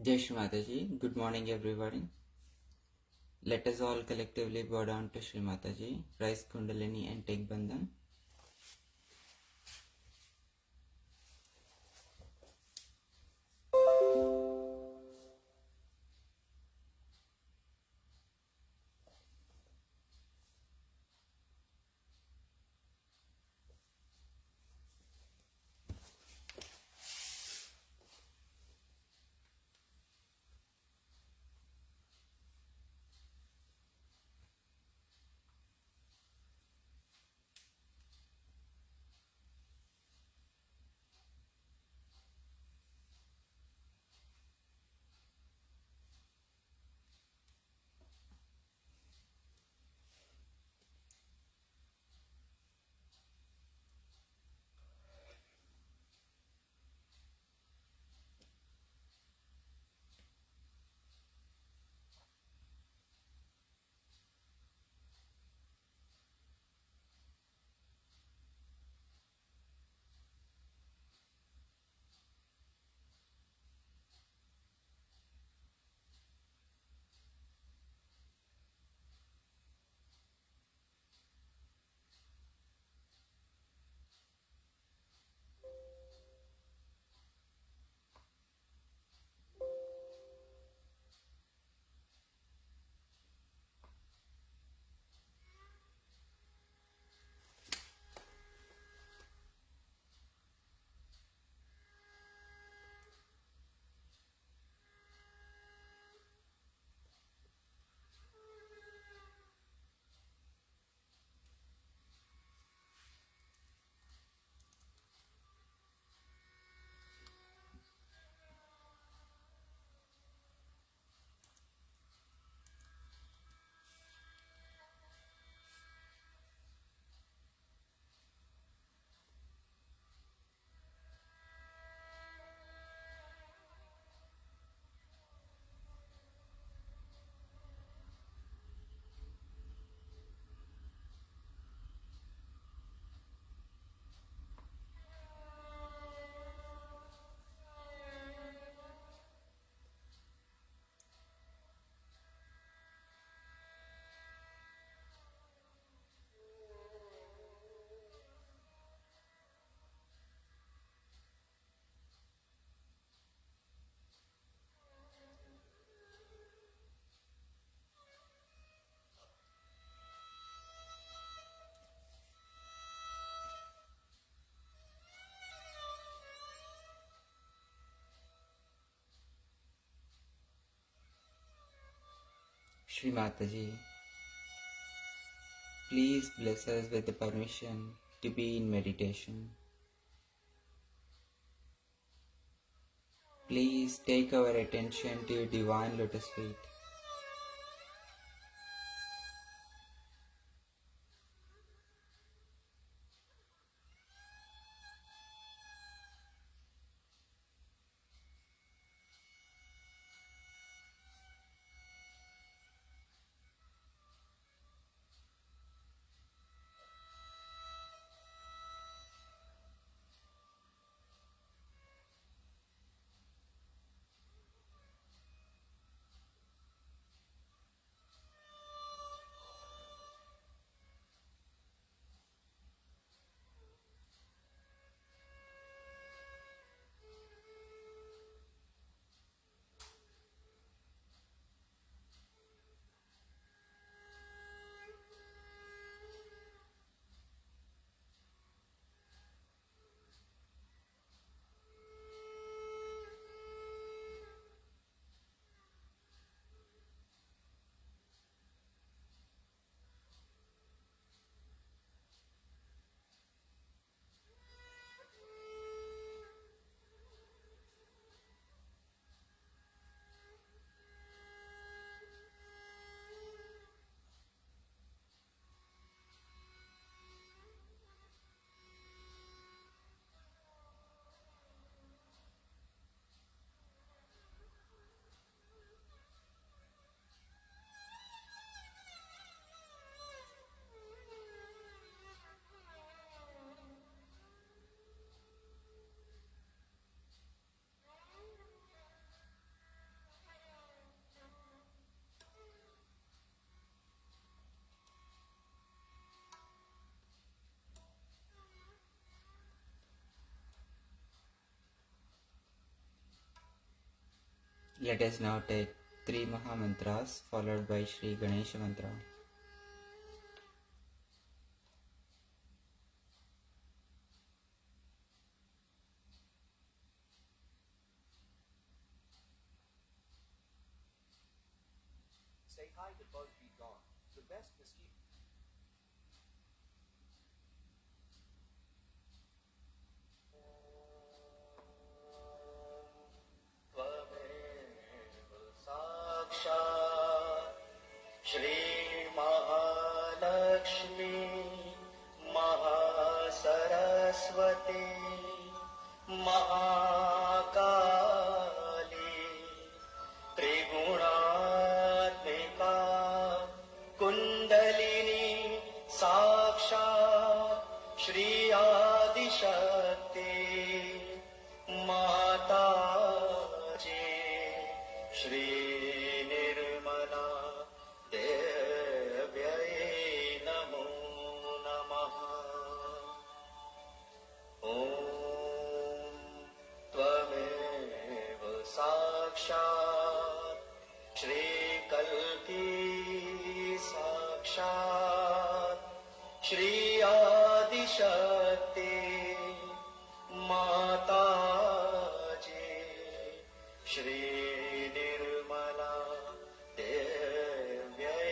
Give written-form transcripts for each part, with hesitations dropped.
Jai Shri Mataji. Good morning, everybody. Let us all collectively bow down to Shri Mataji, rise Kundalini and take Bandhan. Shri Mataji, please bless us with the permission to be in meditation. Please take our attention to your divine lotus feet. Let us now take 3 Maha Mantras followed by Shri Ganesha Mantra. Say hi to Buzz Be Gone, the best mosquito. त्वमेव साक्षात् श्री महालक्ष्मी महासरस्वती महाकाली त्रिगुणात्मिका कुंडलिनी साक्षात् श्री आदिशक्ति माताजी श्री निर्मला देव्यै नमो नमः। ॐ त्वमेव साक्षात् श्रीकल्की साक्षात् श्री आदिशक्ति माताजी श्री निर्मला देव्यै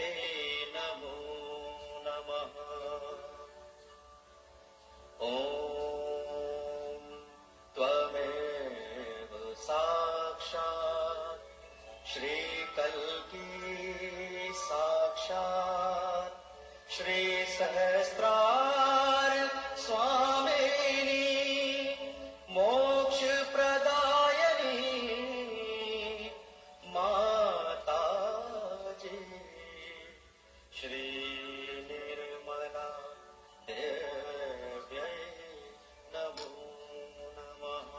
नमो नमः। ॐ त्वमेव साक्षात् श्रीकल्की साक्षात् श्री सहस्रार स्वामिनी मोक्षप्रदायिनी माताजी श्री निर्मला देव्यै नमो नमः।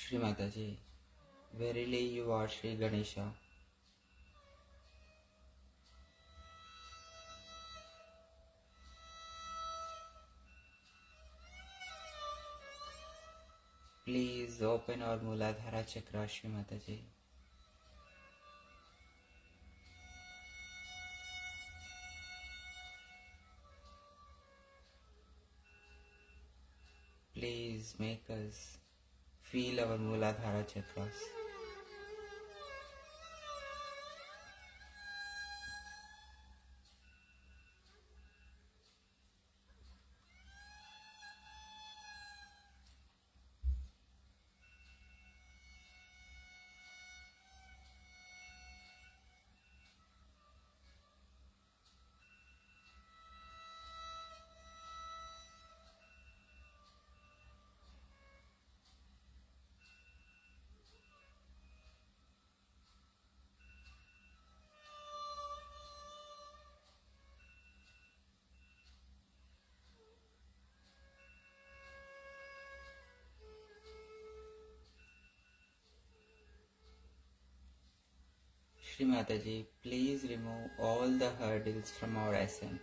Shri Mataji, verily you are Shri Ganesha. Please open our Muladhara chakra, Shri Mataji. Please make us feel our Muladhara chakras. Shri Mataji, please remove all the hurdles from our ascent.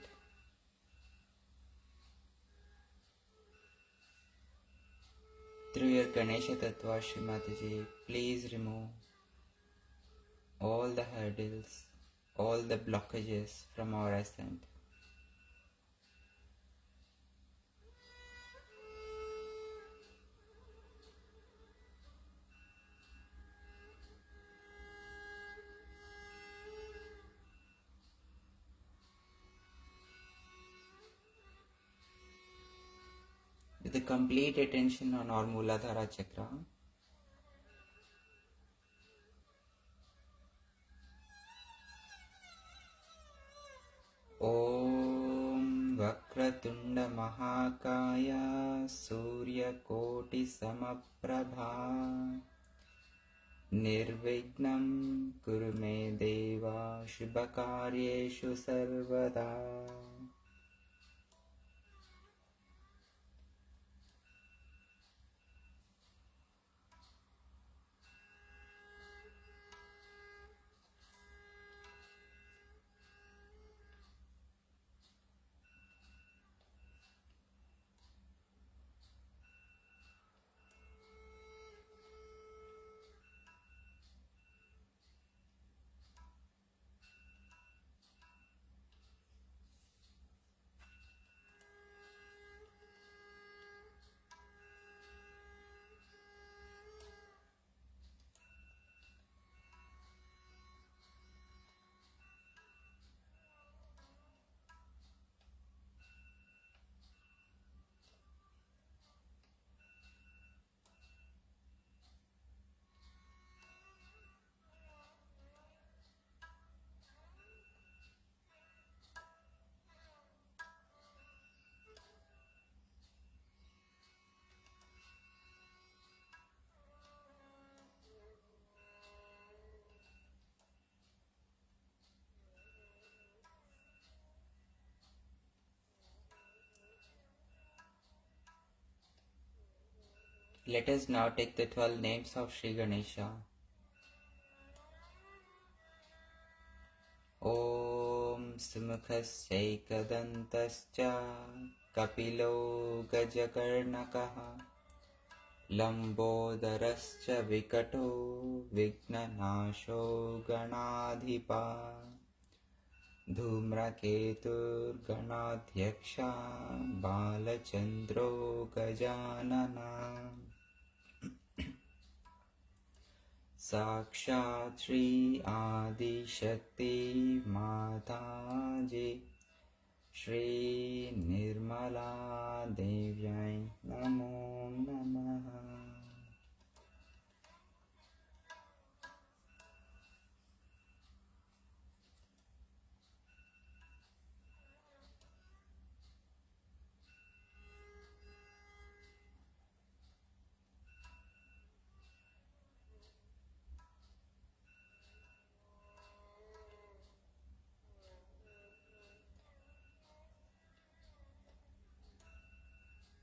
Through your Ganesha Tattva, Shri Mataji, please remove all the hurdles, all the blockages from our ascent. With the complete attention on our Muladhara chakra, Om Vakratunda Mahakaya Surya Koti Samaprabha Nirvignam Kurume Deva Shubhakaryeshu Sarvada. Let us now take the 12 names of Sri Ganesha. Om Sumukhasyaikadantascha Kapilo Gajakarnakaha Lambodarascha Vikato Vignanasho Ganadhipa Dhumraketur Ganadhyaksha Balachandro Gajanana Sakshat Shri Adi Shakti Mataji Shri Nirmala Devyai Namo Namaha.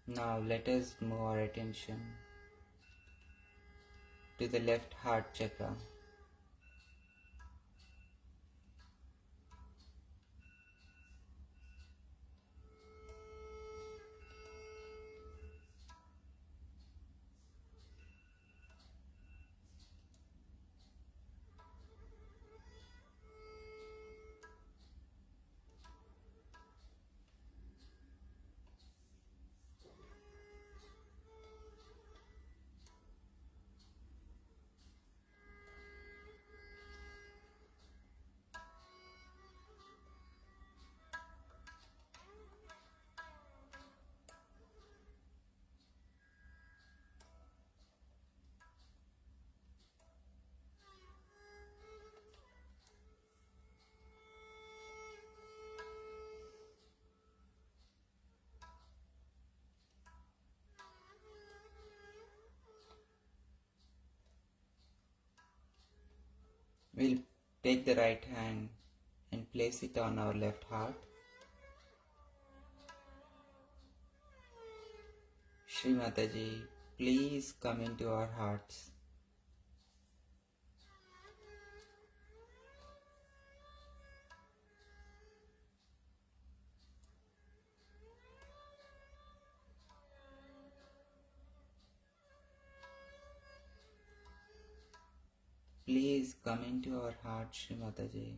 Now let us move our attention to the left heart chakra. We'll take the right hand and place it on our left heart. Shri Mataji, please come into our hearts. please come into our heart, Shri Mataji.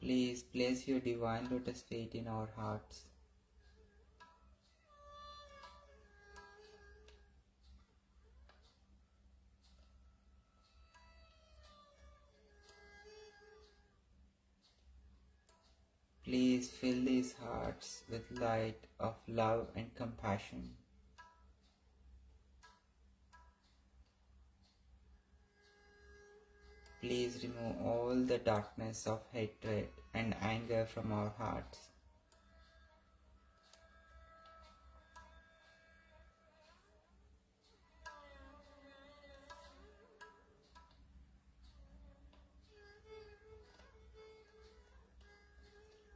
Please place your divine lotus feet in our hearts. Please fill these hearts with light of love and compassion. Please remove all the darkness of hatred and anger from our hearts.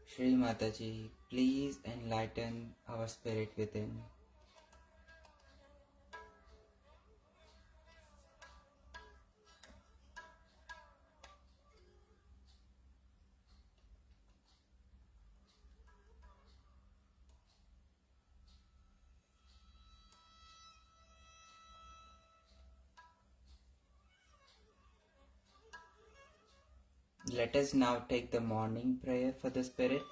Shri Mataji, please enlighten our spirit within. Let us now take the morning prayer for the spirit.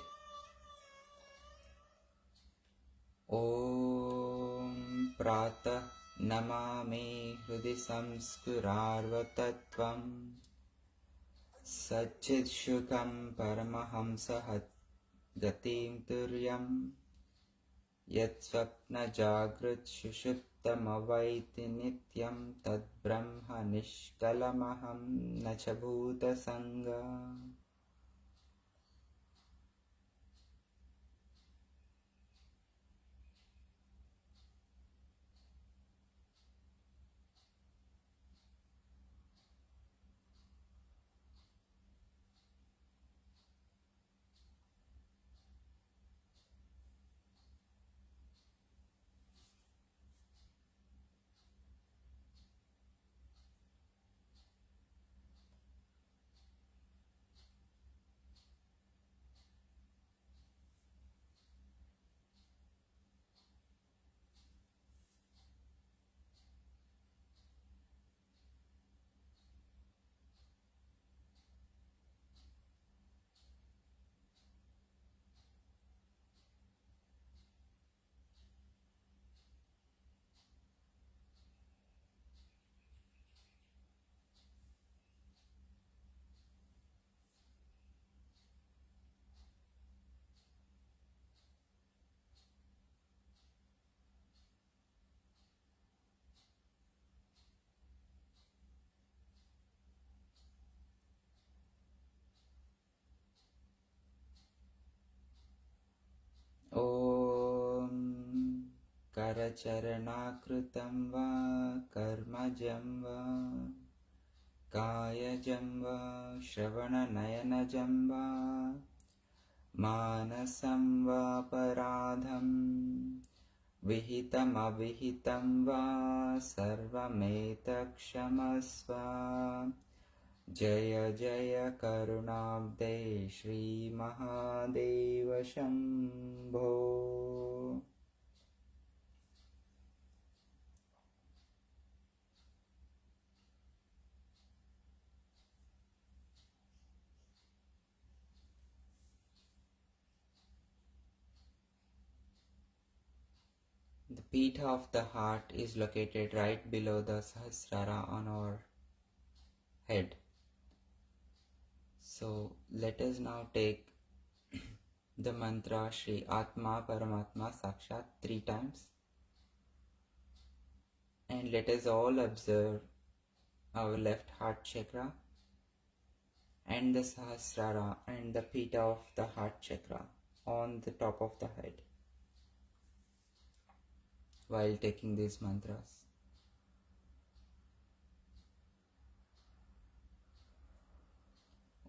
Om Prata Namami Hrudi Samskurarvatattvam Satchit Shukam Paramahamsa Gatim Turyam Yat Swapna Jagrat Shushuptamavaiti Nityam Tad Brahma Nishkalamaham Nachabhuta Sangha. Om Karacharana va Karmajam va Kayajam va Shravana Nayanajam va Manasam va Paradham Vihitam Avihitam va Sarvametakshamasva. Jaya Jaya Karunabde Shri Mahadeva Shambho. The pita of the heart is located right below the Sahasrara on our head. So let us now take the mantra Shri Atma Paramatma Sakshat 3 times, and let us all observe our left heart chakra and the Sahasrara and the pita of the heart chakra on the top of the head while taking these mantras.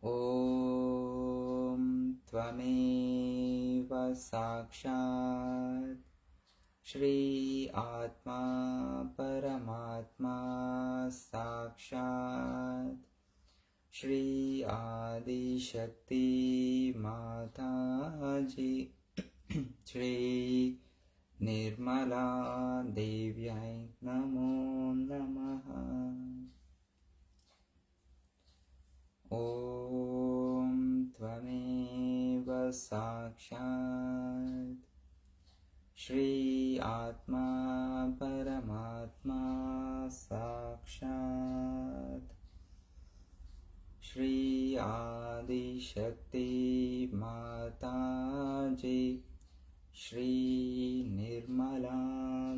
Om Tvameva साक्षात् श्री आत्मा परमात्मा साक्षात् श्री आदिशक्ति माताजी श्री निर्मला देव्यै नमो नमः। ॐ त्वमेव साक्षात् श्री आत्मा परमात्मा साक्षात् श्री आदिशक्ति माताजी श्री निर्मला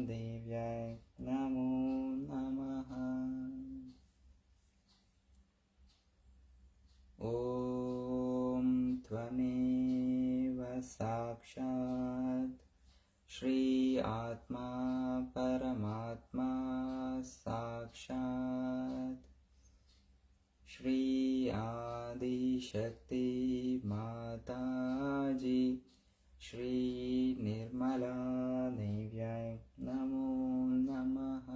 देव्यै नमो नमः। ॐ त्वमेव साक्षात् श्री आत्मा परमात्मा साक्षात् श्री आदिशक्ति माताजी श्री निर्मला देव्यै नमो नमः।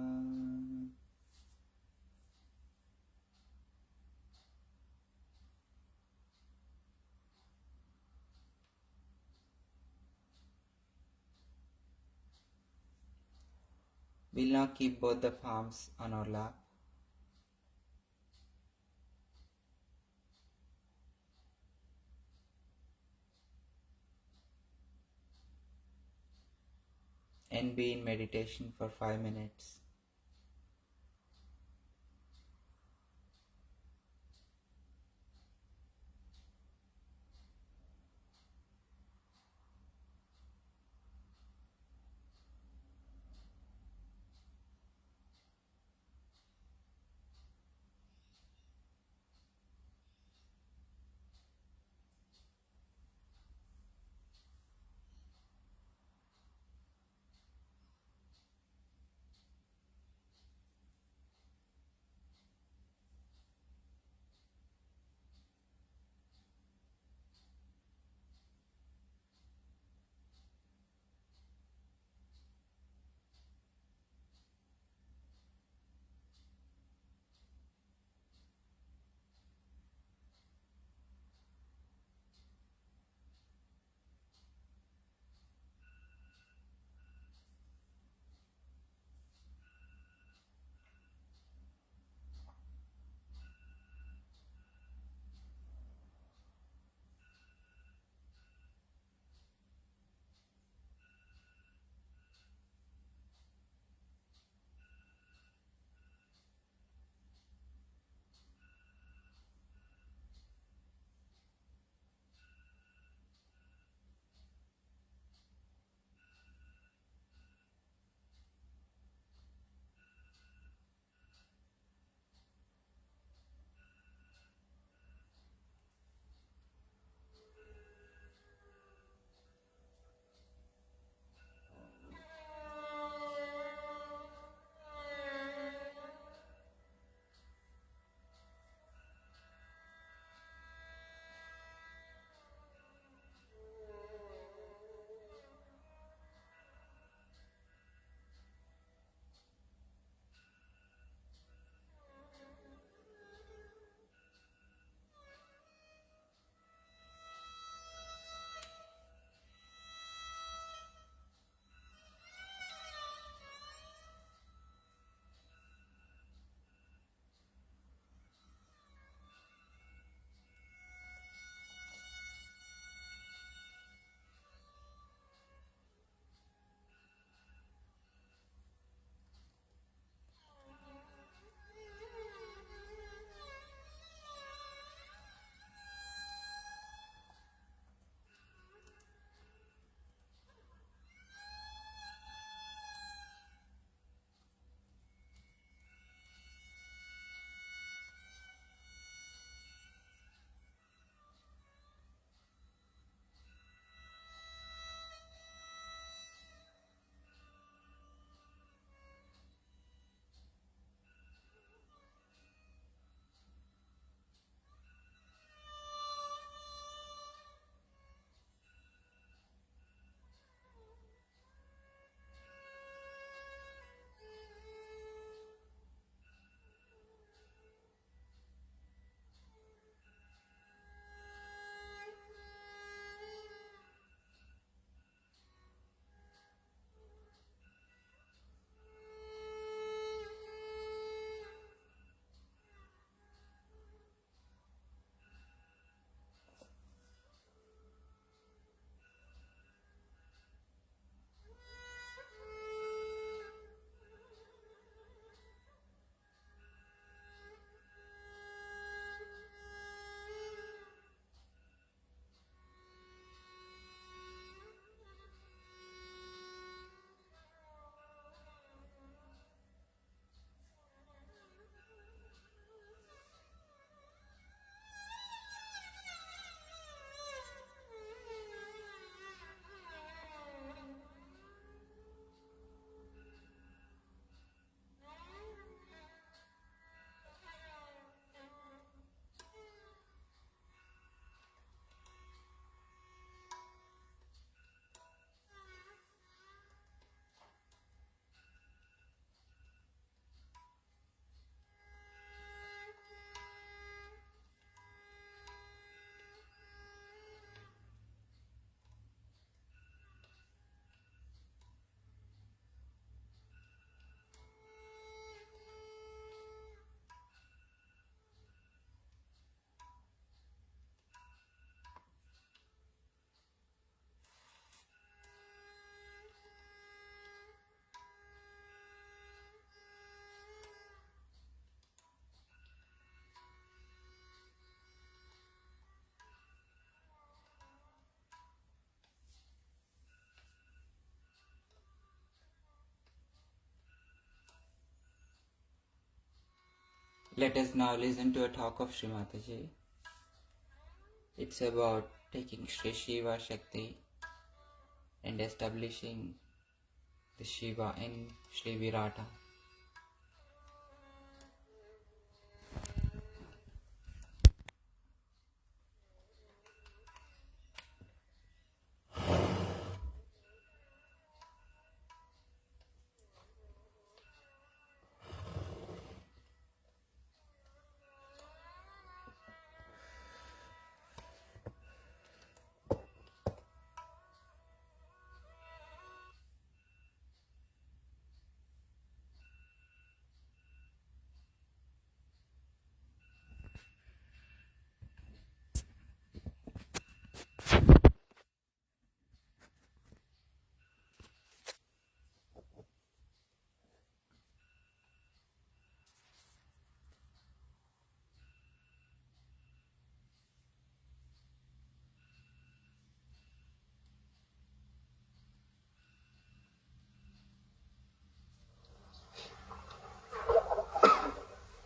We'll now keep both the palms on our lap. And be in meditation for 5 minutes. Let us now listen to a talk of Shri Mataji. It's about taking Shri Shiva Shakti and establishing the Shiva in Shri Virata.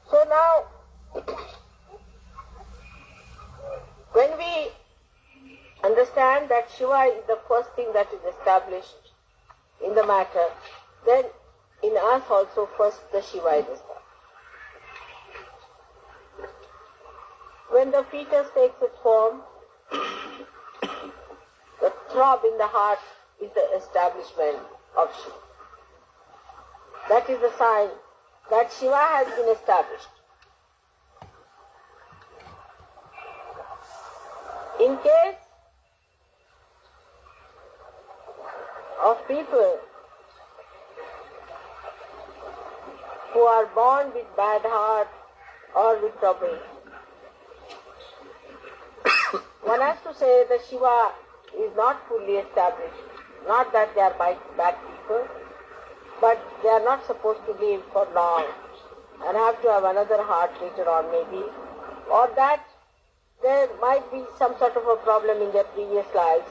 So now, when we understand that Shiva is the first thing that is established in the matter, then in us also first the Shiva is established. When the fetus takes its form, the throb in the heart is the establishment of Shiva. That is the sign that Shiva has been established. In case of people who are born with bad heart or with trouble, one has to say that Shiva is not fully established. Not that they are bad people, but they are not supposed to live for long and have to have another heart later on maybe, or that there might be some sort of a problem in their previous lives,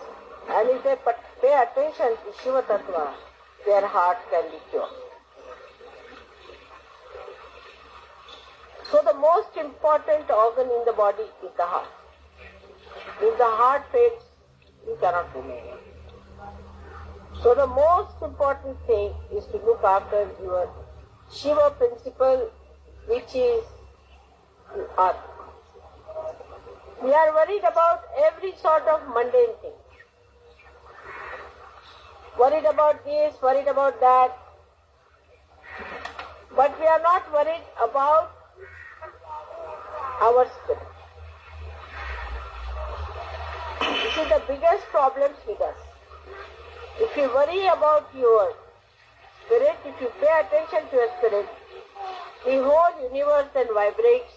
and if they pay attention to Shiva Tattva, their heart can be cured. So the most important organ in the body is the heart. If the heart fades, you cannot remain. So the most important thing is to look after your Shiva principle, which is Atma. We are worried about every sort of mundane thing. Worried about this, worried about that. But we are not worried about our spirit. This is the biggest problems with us. If you worry about your spirit, if you pay attention to your spirit, the whole universe then vibrates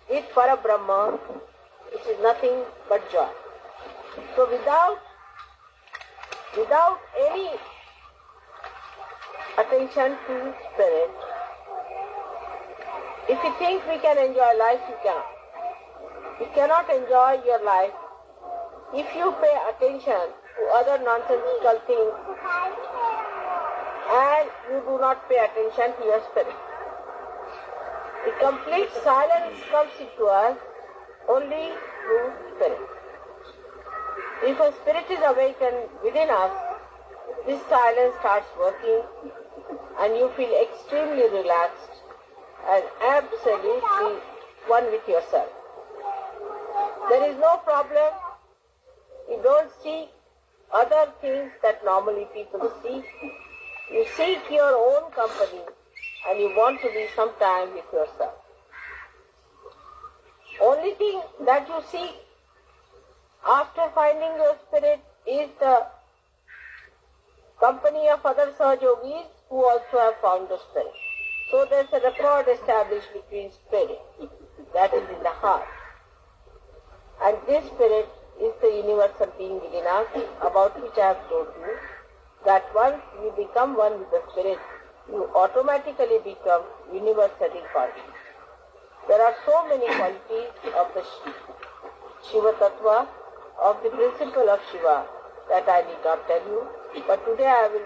with Parabrahma, which is nothing but joy. So without any attention to spirit, if you think we can enjoy life, you cannot. You cannot enjoy your life if you pay attention to other nonsensical things and you do not pay attention to your spirit. The complete silence comes into us only through spirit. If a spirit is awakened within us, this silence starts working and you feel extremely relaxed and absolutely one with yourself. There is no problem. You don't seek other things that normally people seek. You seek your own company and you want to be some time with yourself. Only thing that you seek after finding your spirit is the company of other Sahajogis who also have found the spirit. So there's a rapport established between spirit, that is in the heart. And this spirit is the universal being within us, about which I have told you, that once you become one with the spirit, you automatically become universally conscious. There are so many qualities of the Shiva Tattva, of the principle of Shiva, that I need not tell you. But today I will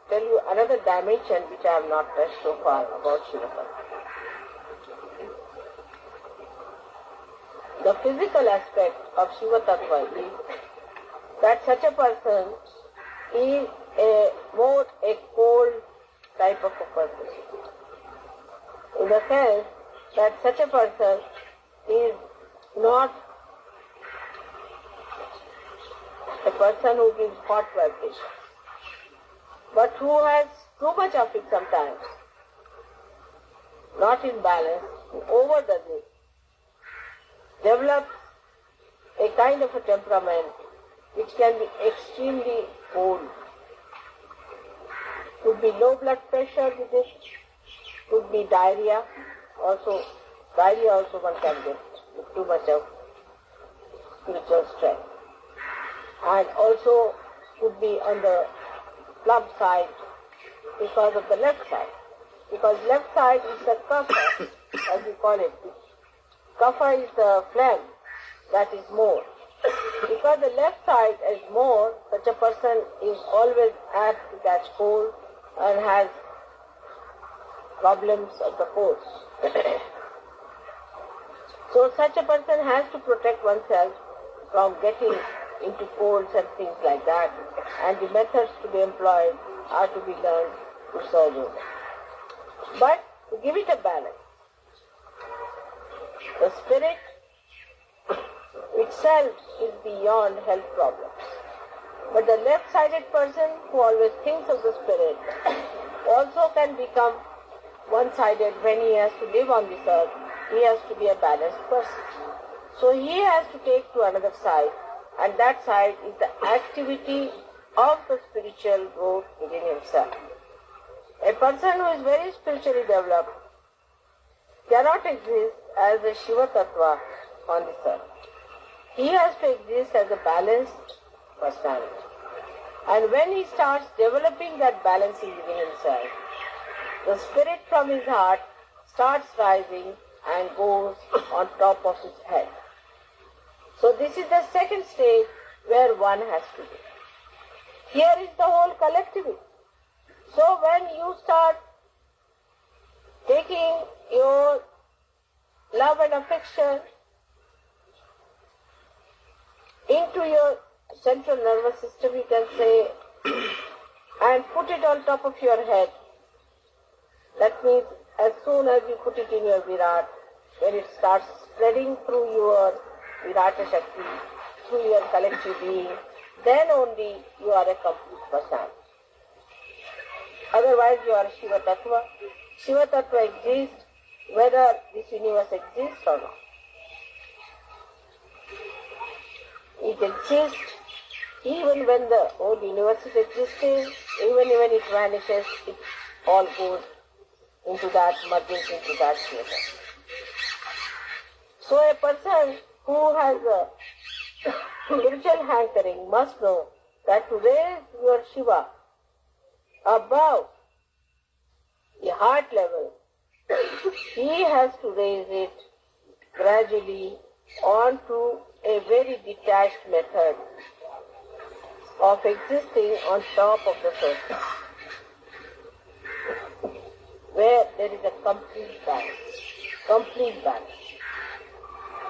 tell you another dimension which I have not touched so far about Shiva Tattva. the physical aspect of Shiva Tattva is that such a person is more a cold type of a person. In the sense that such a person is not a person who gives hot vibration, but who has too much of it sometimes, not in balance, who overdoes it, develops a kind of a temperament which can be extremely cold. Could be low blood pressure with it, could be diarrhea also one can get with too much of spiritual strength. And also could be on the plump side because of the left side. Because left side is the kapha, as we call it. Kapha is the phlegm, that is more. Because the left side is more, such a person is always apt to catch cold and has problems of the pores. So such a person has to protect oneself from getting into colds and things like that, and the methods to be employed are to be learned to solve it. But to give it a balance, the spirit itself is beyond health problems. But the left-sided person who always thinks of the spirit also can become one-sided when he has to live on this earth. He has to be a balanced person. So he has to take to another side, and that side is the activity of the spiritual growth within himself. A person who is very spiritually developed cannot exist as a Shiva Tattva on this earth. He has to exist as a balanced personality. And when he starts developing that balancing within himself, the spirit from his heart starts rising and goes on top of his head. So this is the second stage where one has to be. Here is the whole collectivity. So when you start taking your love and affection into your central nervous system, you can say, and put it on top of your head, that means as soon as you put it in your Virat, when it starts spreading through your Virata Shakti, through your collective being, then only you are a complete person. Otherwise you are Shiva Tattva. Shiva Tattva exists whether this universe exists or not. It exists even when the whole universe is existing, even when it vanishes, it all goes into that, merges into that theatre. So a person who has a spiritual hankering must know that to raise your Shiva above the heart level, he has to raise it gradually onto a very detached method of existing on top of the surface, where there is a complete balance.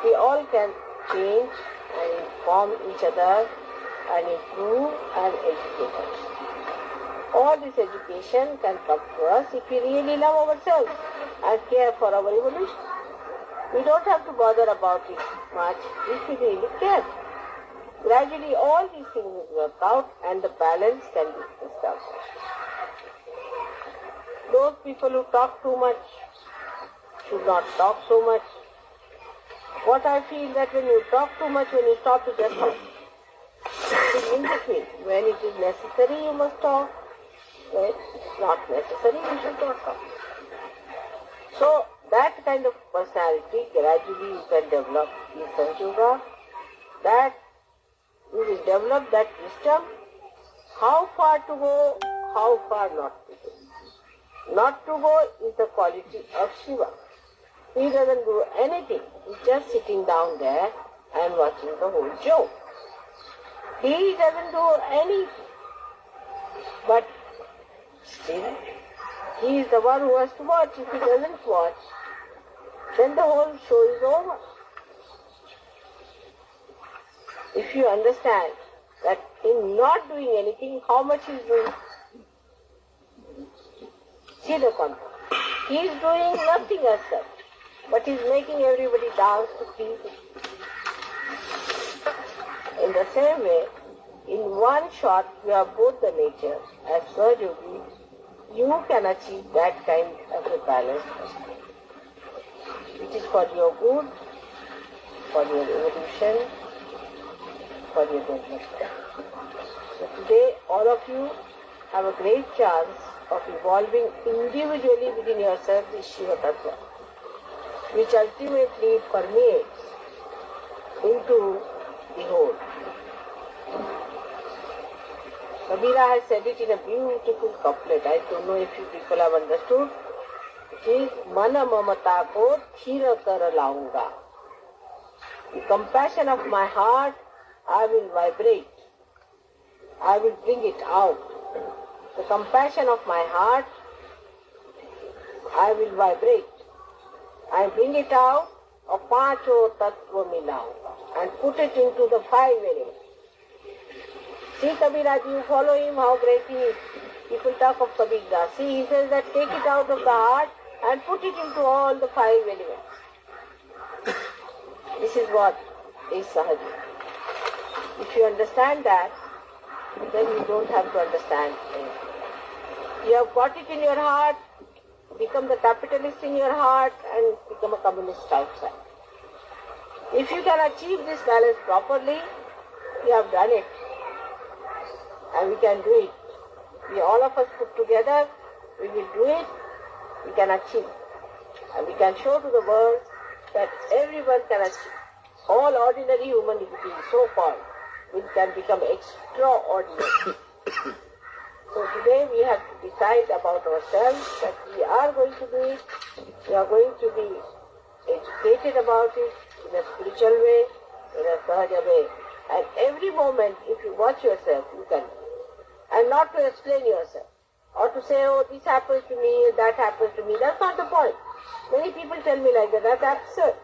We all can change and inform each other and improve and educate us. All this education can come to us if we really love ourselves and care for our evolution. We don't have to bother about it much if we really care. Gradually all these things will work out and the balance can be established. Those people who talk too much should not talk so much. What I feel that when you talk too much, when you stop to just talk, in between. When it is necessary, you must talk. When it's not necessary, you should not talk. So that kind of personality gradually you can develop in Sahaja, that you will develop that wisdom, how far to go, how far not to go. Not to go is the quality of Shiva. He doesn't do anything. He's just sitting down there and watching the whole show. He doesn't do anything. But still, he is the one who has to watch. If he doesn't watch, then the whole show is over. if you understand that in not doing anything, how much he is doing? See the concept. He is doing nothing as such, but he is making everybody dance to please him. In the same way, in one shot, you have both the nature. As Sahaja, you can achieve that kind of a balance. It is for your good, for your evolution, for your development. So today, all of you have a great chance of evolving individually within yourself this Shiva Tattva, which ultimately permeates into the whole. Kabira has said it in a beautiful couplet. I don't know if you people have understood. It is Mana Mamata ko thira kar launga. The compassion of my heart, I will vibrate. I will bring it out. The compassion of my heart, I will vibrate. I bring it out, a pancho tattva milaunga, and put it into the 5 elements. See Kabira, you follow him, how great he is. People talk of Kabira. See, he says that take it out of the heart and put it into all the 5 elements. This is what is Sahaja. If you understand that, then you don't have to understand anything. You have got it in your heart, become the capitalist in your heart and become a communist outside. If you can achieve this balance properly, you have done it. And we can do it. We all of us put together, we will do it, we can achieve. And we can show to the world that everyone can achieve. All ordinary human beings, so-called, we can become extraordinary. So today we have to decide about ourselves that we are going to do it, we are going to be educated about it in a spiritual way, in a Sahaja way. And every moment, if you watch yourself, you can. And not to explain yourself. Or to say, oh, this happens to me, that happens to me. That's not the point. Many people tell me like that. That's absurd.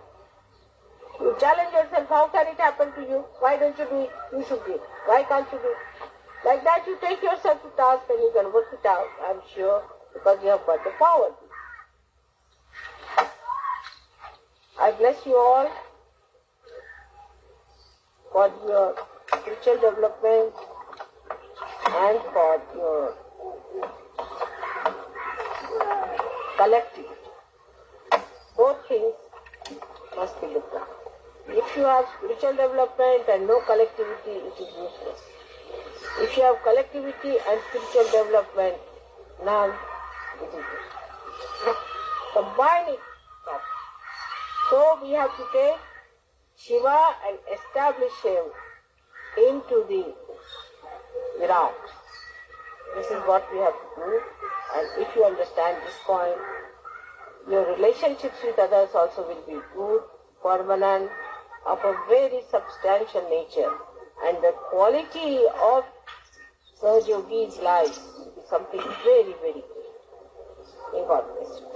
You challenge yourself, how can it happen to you? Why don't you do it? You should do it. Why can't you do it? Like that you take yourself to task and you can work it out, I'm sure, because you have got the power. I bless you all for your spiritual development and for your collectivity. Both things must be looked at. If you have spiritual development and no collectivity, it is useless. If you have collectivity and spiritual development, now it is useless. Combine it properly. So we have to take Shiva and establish him into the Virat. This is what we have to do. And if you understand this point, your relationships with others also will be good, permanent, of a very substantial nature. And the quality of Sahajogi's life is something very, very great. May God bless you.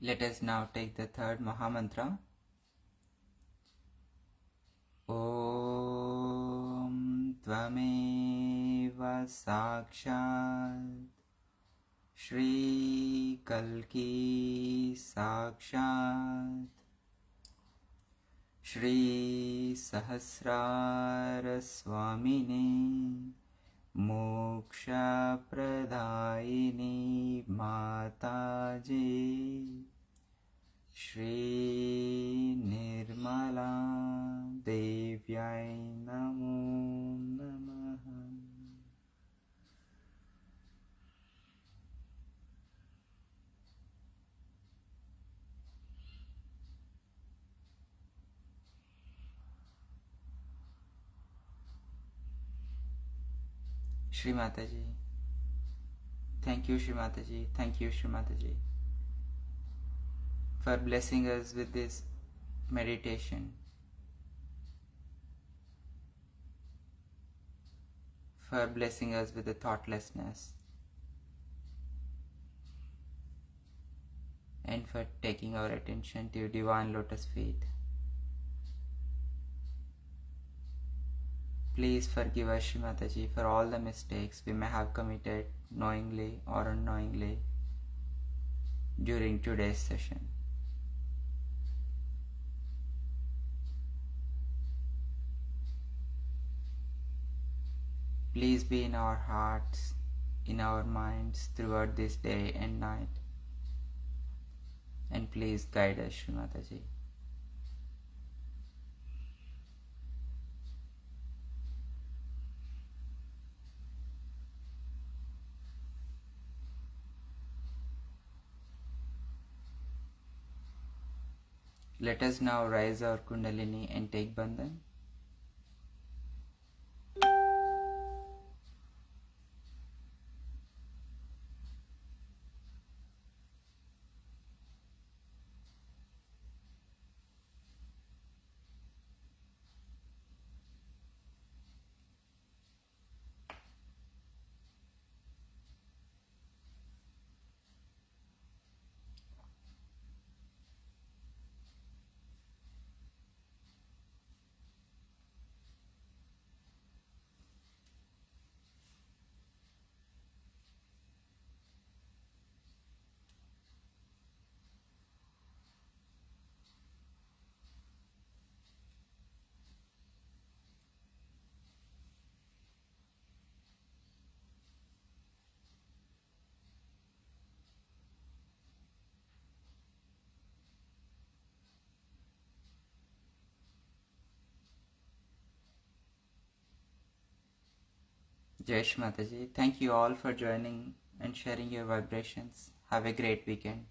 Let us now take the third Mahamantra. Om Tvameva Sakshat Shri Kalki Sakshat Shri Sahasrara Swamini Moksha Pradayini Mataji Shri Nirmala Devyai Namo Namaha. Shri Mataji. Thank you, Shri Mataji. Thank you, Shri Mataji, for blessing us with this meditation, for blessing us with the thoughtlessness, and for taking our attention to your divine lotus feet. Please forgive us, Shri Mataji, for all the mistakes we may have committed knowingly or unknowingly during today's session. Please be in our hearts, in our minds throughout this day and night. And please guide us, Shri Mataji. Let us now rise our Kundalini and take Bandhan. Jai Shri Mataji. Thank you all for joining and sharing your vibrations. Have a great weekend.